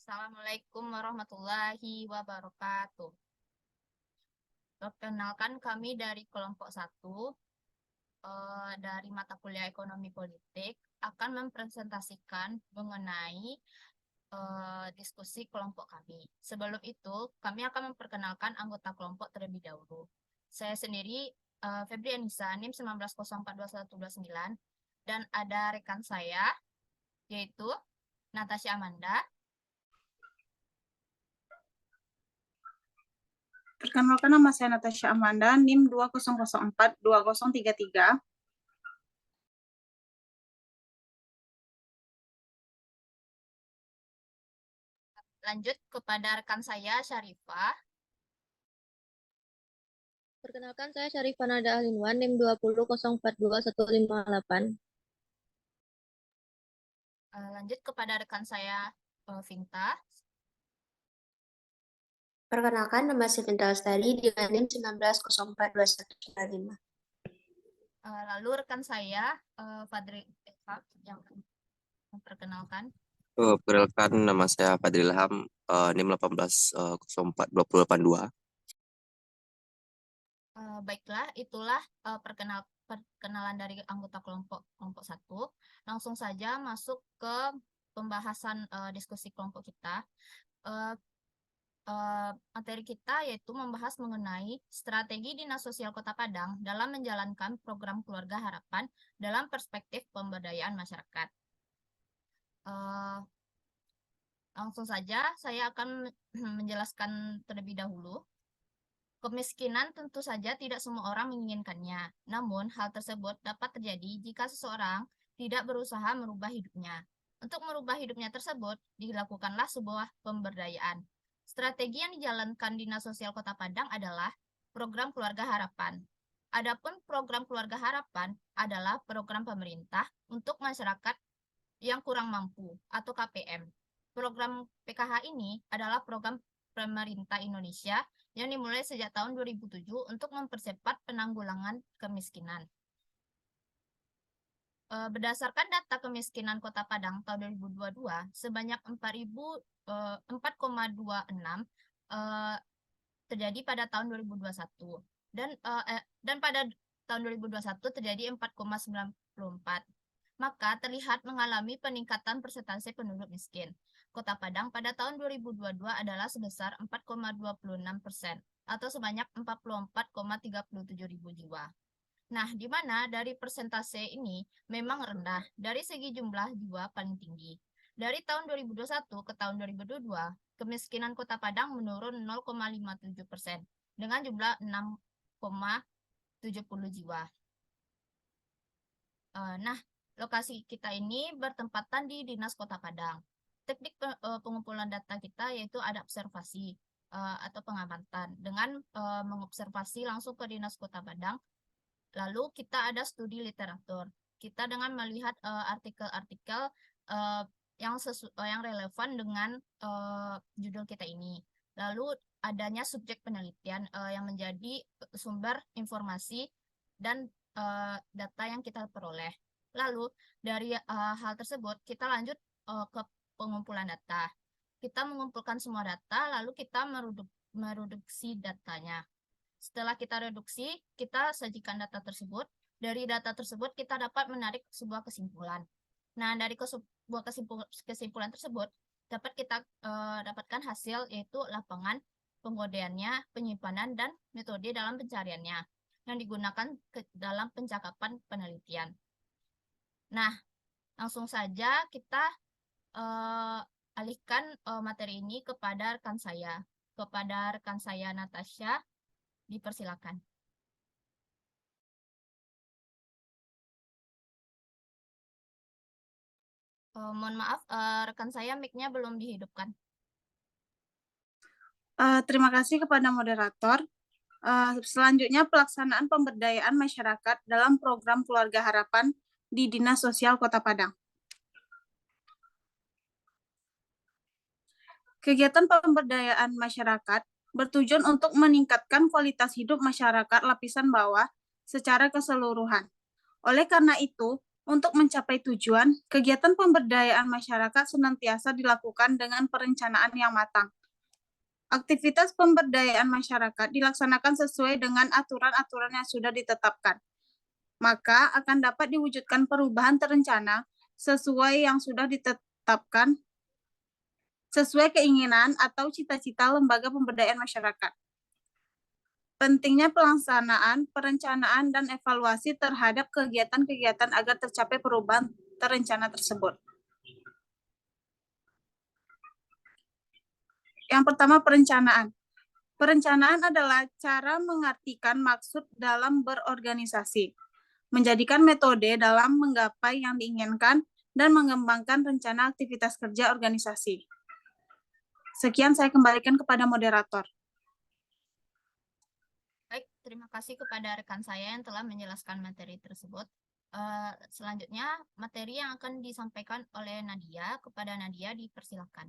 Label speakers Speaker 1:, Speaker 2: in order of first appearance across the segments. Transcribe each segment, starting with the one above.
Speaker 1: Assalamualaikum warahmatullahi wabarakatuh. Perkenalkan kami dari kelompok 1 dari mata kuliah Ekonomi Politik akan mempresentasikan mengenai diskusi kelompok kami. Sebelum itu, kami akan memperkenalkan anggota kelompok terlebih dahulu. Saya sendiri Febri Anissa, NIM 19042129, dan ada rekan saya yaitu Natasha Amanda.
Speaker 2: Perkenalkan, nama saya Natasha Amanda, NIM 20042033.
Speaker 1: Lanjut kepada rekan saya Syarifah.
Speaker 3: Perkenalkan, saya Syarifah Nada Alinwan, NIM 200421158.
Speaker 1: Lanjut kepada rekan saya Vinta.
Speaker 4: Perkenalkan, nama saya Vinta Lestari dengan NIM 19042195.
Speaker 1: Lalu rekan saya Fadri Ilham yang memperkenalkan.
Speaker 5: Perkenalkan, nama saya Fadri Ilham, NIM 18042082.
Speaker 1: Baiklah, itulah perkenalan dari anggota kelompok 1. Langsung saja masuk ke pembahasan diskusi kelompok kita. Materi kita yaitu membahas mengenai strategi Dinas Sosial Kota Padang dalam menjalankan program Keluarga Harapan dalam perspektif pemberdayaan masyarakat. Langsung saja saya akan menjelaskan terlebih dahulu. Kemiskinan tentu saja tidak semua orang menginginkannya, namun hal tersebut dapat terjadi jika seseorang tidak berusaha merubah hidupnya. Untuk merubah hidupnya tersebut, dilakukanlah sebuah pemberdayaan. Strategi yang dijalankan Dinas Sosial Kota Padang adalah program Keluarga Harapan. Adapun program Keluarga Harapan adalah program pemerintah untuk masyarakat yang kurang mampu atau KPM. Program PKH ini adalah program pemerintah Indonesia yang dimulai sejak tahun 2007 untuk mempercepat penanggulangan kemiskinan. Berdasarkan data kemiskinan Kota Padang tahun 2022, sebanyak 4,26 terjadi pada tahun 2021 dan pada tahun 2021 terjadi 4,94. Maka terlihat mengalami peningkatan persentase penduduk miskin. Kota Padang pada tahun 2022 adalah sebesar 4,26% atau sebanyak 44,37 ribu jiwa. Nah, di mana dari persentase ini memang rendah dari segi jumlah jiwa paling tinggi. Dari tahun 2021 ke tahun 2022, kemiskinan Kota Padang menurun 0,57% dengan jumlah 6,70 jiwa. Nah, lokasi kita ini bertempatan di Dinas Kota Padang. Teknik pengumpulan data kita yaitu ada observasi atau pengamatan dengan mengobservasi langsung ke Dinas Kota Padang. Lalu kita ada studi literatur. Kita dengan melihat artikel-artikel yang relevan dengan judul kita ini. Lalu adanya subjek penelitian yang menjadi sumber informasi dan data yang kita peroleh. Lalu dari hal tersebut kita lanjut ke pengumpulan data. Kita mengumpulkan semua data, lalu kita mereduksi datanya. Setelah kita reduksi, kita sajikan data tersebut. Dari data tersebut, kita dapat menarik sebuah kesimpulan. Nah, dari sebuah kesimpulan tersebut, dapat kita dapatkan hasil, yaitu lapangan, pengkodeannya, penyimpanan, dan metode dalam pencariannya, yang digunakan dalam pencakapan penelitian. Nah, langsung saja kita alihkan materi ini kepada rekan saya. Kepada rekan saya, Natasha, dipersilakan. Mohon maaf, rekan saya mic-nya belum dihidupkan.
Speaker 2: Terima kasih kepada moderator. Selanjutnya, pelaksanaan pemberdayaan masyarakat dalam program Keluarga Harapan di Dinas Sosial Kota Padang. Kegiatan pemberdayaan masyarakat bertujuan untuk meningkatkan kualitas hidup masyarakat lapisan bawah secara keseluruhan. Oleh karena itu, Untuk mencapai tujuan, kegiatan pemberdayaan masyarakat senantiasa dilakukan dengan perencanaan yang matang. Aktivitas pemberdayaan masyarakat dilaksanakan sesuai dengan aturan-aturan yang sudah ditetapkan. Maka akan dapat diwujudkan perubahan terencana sesuai yang sudah ditetapkan, sesuai keinginan atau cita-cita lembaga pemberdayaan masyarakat. Pentingnya pelaksanaan, perencanaan, dan evaluasi terhadap kegiatan-kegiatan agar tercapai perubahan terencana tersebut. Yang pertama, perencanaan. Perencanaan adalah cara mengartikan maksud dalam berorganisasi, menjadikan metode dalam menggapai yang diinginkan, dan mengembangkan rencana aktivitas kerja organisasi. Sekian, saya kembalikan kepada moderator.
Speaker 1: Baik, terima kasih kepada rekan saya yang telah menjelaskan materi tersebut. Selanjutnya, materi yang akan disampaikan oleh Nadia. Kepada Nadia, dipersilakan.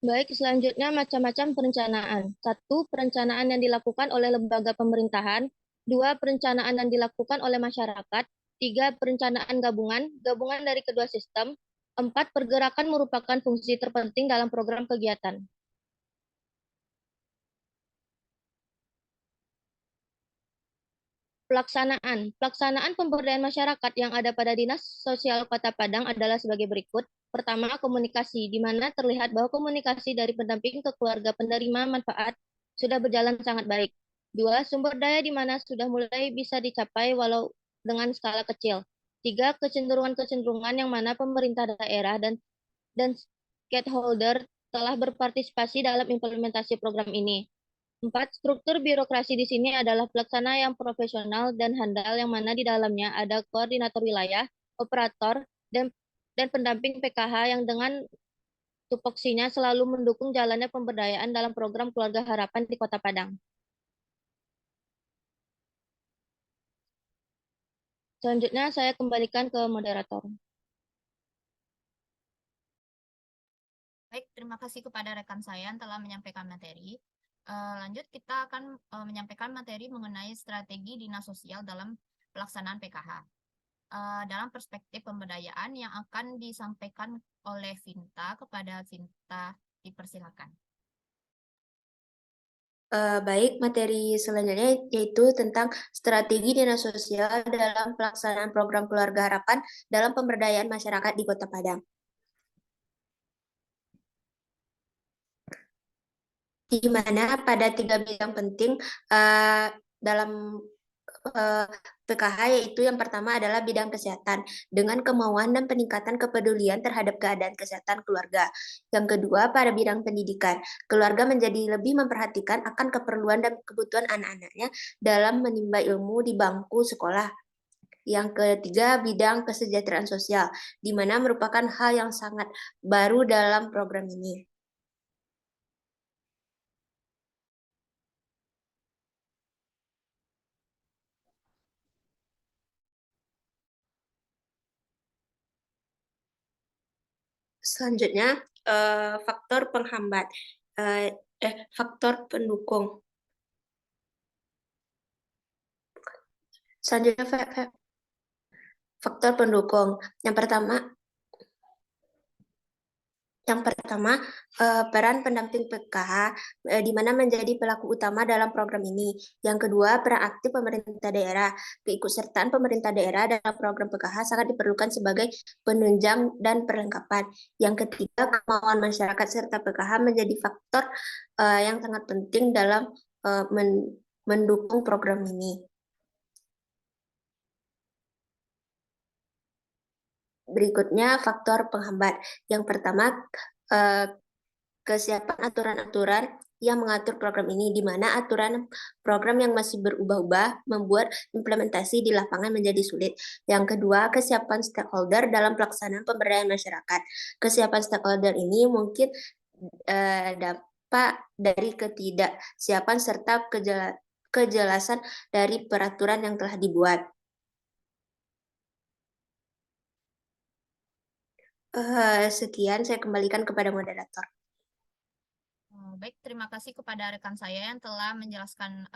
Speaker 3: Baik, selanjutnya macam-macam perencanaan. 1. Perencanaan yang dilakukan oleh lembaga pemerintahan. 2. Perencanaan yang dilakukan oleh masyarakat. 3. Perencanaan gabungan dari kedua sistem. 4. Pergerakan merupakan fungsi terpenting dalam program kegiatan. Pelaksanaan pemberdayaan masyarakat yang ada pada Dinas Sosial Kota Padang adalah sebagai berikut. Pertama, komunikasi, di mana terlihat bahwa komunikasi dari pendamping ke keluarga penerima manfaat sudah berjalan sangat baik. 2. Sumber daya di mana sudah mulai bisa dicapai walau dengan skala kecil. 3. Kecenderungan-kecenderungan yang mana pemerintah daerah dan stakeholder telah berpartisipasi dalam implementasi program ini. 4. Struktur birokrasi di sini adalah pelaksana yang profesional dan handal yang mana di dalamnya ada koordinator wilayah, operator, dan pendamping PKH yang dengan tupoksinya selalu mendukung jalannya pemberdayaan dalam program Keluarga Harapan di Kota Padang. Selanjutnya saya kembalikan ke moderator.
Speaker 1: Baik, terima kasih kepada rekan saya yang telah menyampaikan materi. Lanjut, kita akan menyampaikan materi mengenai strategi dinas sosial dalam pelaksanaan PKH. Dalam perspektif pemberdayaan yang akan disampaikan oleh Vinta. Kepada Vinta, dipersilakan.
Speaker 4: Baik, materi selanjutnya yaitu tentang strategi dinas sosial dalam pelaksanaan program Keluarga Harapan dalam pemberdayaan masyarakat di Kota Padang. Di mana pada 3 bidang penting dalam PKH, yaitu yang pertama adalah bidang kesehatan dengan kemauan dan peningkatan kepedulian terhadap keadaan kesehatan keluarga. Yang kedua, pada bidang pendidikan, keluarga menjadi lebih memperhatikan akan keperluan dan kebutuhan anak-anaknya dalam menimba ilmu di bangku sekolah. Yang ketiga, bidang kesejahteraan sosial, di mana merupakan hal yang sangat baru dalam program ini. Selanjutnya, faktor penghambat, faktor pendukung. Selanjutnya, faktor pendukung. Yang pertama, peran pendamping PKH, di mana menjadi pelaku utama dalam program ini. Yang kedua, peran aktif pemerintah daerah. Keikutsertaan pemerintah daerah dalam program PKH sangat diperlukan sebagai penunjang dan perlengkapan. Yang ketiga, kemauan masyarakat serta PKH menjadi faktor yang sangat penting dalam mendukung program ini. Berikutnya, faktor penghambat. Yang pertama, kesiapan aturan-aturan yang mengatur program ini, di mana aturan program yang masih berubah-ubah membuat implementasi di lapangan menjadi sulit. Yang kedua, kesiapan stakeholder dalam pelaksanaan pemberdayaan masyarakat. Kesiapan stakeholder ini mungkin dampak dari ketidaksiapan serta kejelasan dari peraturan yang telah dibuat. Sekian, saya kembalikan kepada moderator.
Speaker 1: Baik, terima kasih kepada rekan saya yang telah menjelaskan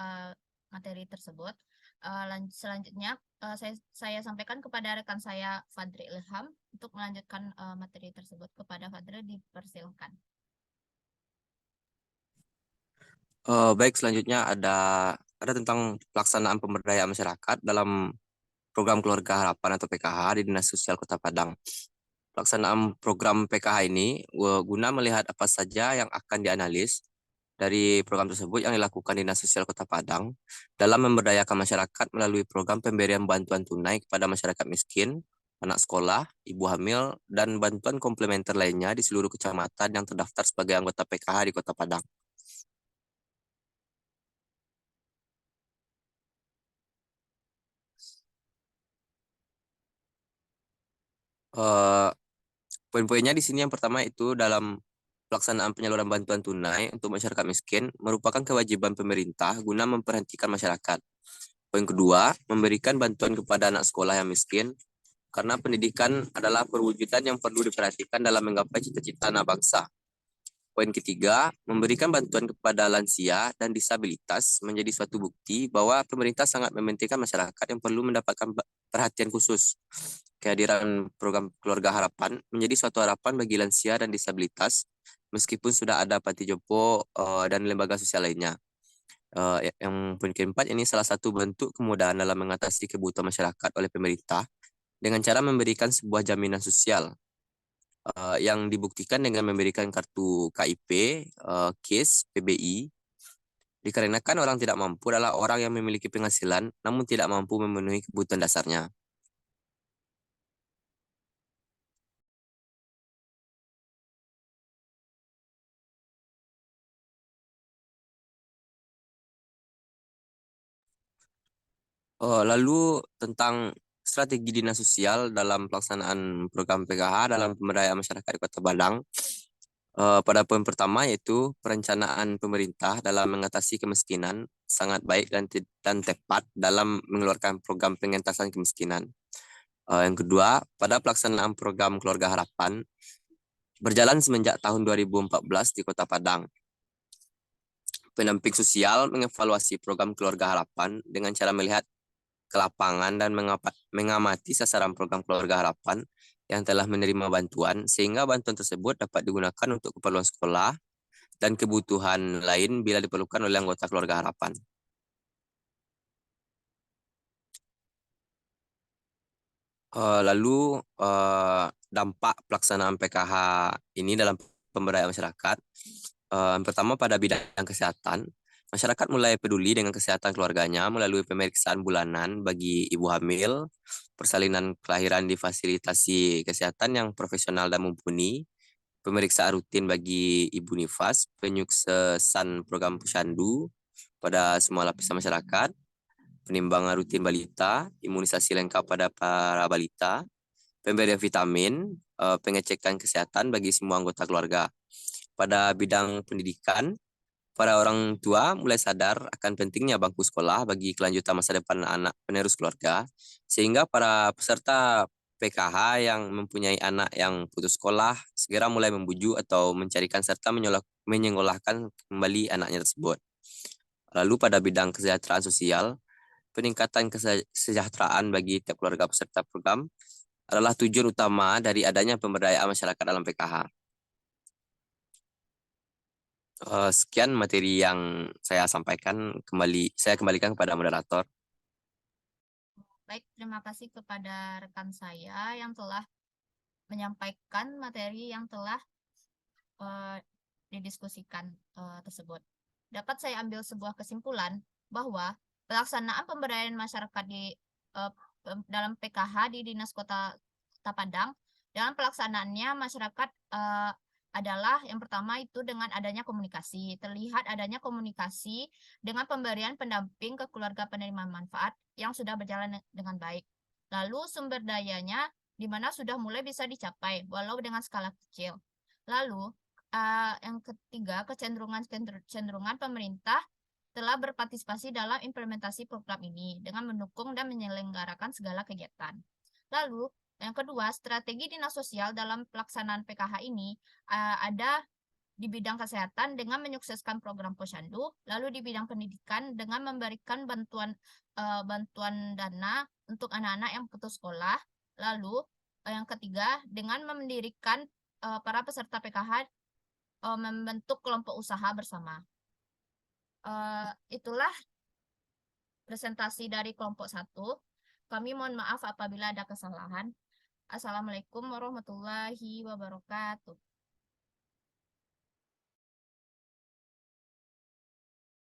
Speaker 1: materi tersebut. Selanjutnya saya sampaikan kepada rekan saya Fadri Ilham untuk melanjutkan materi tersebut. Kepada Fadri dipersilakan.
Speaker 5: Baik, selanjutnya ada tentang pelaksanaan pemberdayaan masyarakat dalam program Keluarga Harapan atau PKH di Dinas Sosial Kota Padang. Pelaksanaan program PKH ini guna melihat apa saja yang akan dianalis dari program tersebut yang dilakukan Dinas Sosial Kota Padang dalam memberdayakan masyarakat melalui program pemberian bantuan tunai kepada masyarakat miskin, anak sekolah, ibu hamil, dan bantuan komplementer lainnya di seluruh kecamatan yang terdaftar sebagai anggota PKH di Kota Padang. Eh, Poin-poinnya di sini yang pertama itu dalam pelaksanaan penyaluran bantuan tunai untuk masyarakat miskin merupakan kewajiban pemerintah guna memperhentikan masyarakat. Poin kedua, memberikan bantuan kepada anak sekolah yang miskin karena pendidikan adalah perwujudan yang perlu diperhatikan dalam menggapai cita-cita anak bangsa. Poin ketiga, memberikan bantuan kepada lansia dan disabilitas menjadi suatu bukti bahwa pemerintah sangat mementingkan masyarakat yang perlu mendapatkan perhatian khusus. Kehadiran program Keluarga Harapan menjadi suatu harapan bagi lansia dan disabilitas, meskipun sudah ada panti jompo dan lembaga sosial lainnya. Yang poin keempat, ini salah satu bentuk kemudahan dalam mengatasi kebutuhan masyarakat oleh pemerintah dengan cara memberikan sebuah jaminan sosial yang dibuktikan dengan memberikan kartu KIP, KIS, PBI, dikarenakan orang tidak mampu adalah orang yang memiliki penghasilan namun tidak mampu memenuhi kebutuhan dasarnya. Lalu tentang strategi dinas sosial dalam pelaksanaan program PKH dalam pemberdayaan masyarakat di Kota Padang. Pada poin pertama yaitu perencanaan pemerintah dalam mengatasi kemiskinan sangat baik dan tepat dalam mengeluarkan program pengentasan kemiskinan. Yang kedua, pada pelaksanaan program Keluarga Harapan berjalan semenjak tahun 2014 di Kota Padang. Pendamping sosial mengevaluasi program Keluarga Harapan dengan cara melihat ke lapangan dan mengamati sasaran program Keluarga Harapan yang telah menerima bantuan, sehingga bantuan tersebut dapat digunakan untuk keperluan sekolah dan kebutuhan lain bila diperlukan oleh anggota Keluarga Harapan. Lalu dampak pelaksanaan PKH ini dalam pemberdayaan masyarakat. Yang pertama pada bidang kesehatan, masyarakat mulai peduli dengan kesehatan keluarganya melalui pemeriksaan bulanan bagi ibu hamil, persalinan kelahiran difasilitasi kesehatan yang profesional dan mumpuni, pemeriksaan rutin bagi ibu nifas, penyuksesan program Posyandu pada semua lapisan masyarakat, penimbangan rutin balita, imunisasi lengkap pada para balita, pemberian vitamin, pengecekan kesehatan bagi semua anggota keluarga. Pada bidang pendidikan, para orang tua mulai sadar akan pentingnya bangku sekolah bagi kelanjutan masa depan anak penerus keluarga, sehingga para peserta PKH yang mempunyai anak yang putus sekolah segera mulai membujuk atau mencarikan serta menyekolahkan kembali anaknya tersebut. Lalu pada bidang kesejahteraan sosial, peningkatan kesejahteraan bagi tiap keluarga peserta program adalah tujuan utama dari adanya pemberdayaan masyarakat dalam PKH. Sekian materi yang saya sampaikan, saya kembalikan kepada moderator.
Speaker 1: Baik, terima kasih kepada rekan saya yang telah menyampaikan materi yang telah didiskusikan tersebut. Dapat saya ambil sebuah kesimpulan bahwa pelaksanaan pemberdayaan masyarakat di dalam PKH di Dinas Kota Padang, dalam pelaksanaannya masyarakat adalah yang pertama itu dengan adanya komunikasi. Terlihat adanya komunikasi dengan pemberian pendamping ke keluarga penerima manfaat yang sudah berjalan dengan baik. Lalu sumber dayanya di mana sudah mulai bisa dicapai walau dengan skala kecil. Lalu yang ketiga, kecenderungan pemerintah telah berpartisipasi dalam implementasi program ini dengan mendukung dan menyelenggarakan segala kegiatan. Lalu yang kedua, strategi dinas sosial dalam pelaksanaan PKH ini ada di bidang kesehatan dengan menyukseskan program Posyandu, lalu di bidang pendidikan dengan memberikan bantuan dana untuk anak-anak yang putus sekolah, lalu yang ketiga dengan mendirikan para peserta PKH membentuk kelompok usaha bersama. Itulah presentasi dari kelompok 1. Kami mohon maaf apabila ada kesalahan. Assalamualaikum warahmatullahi wabarakatuh.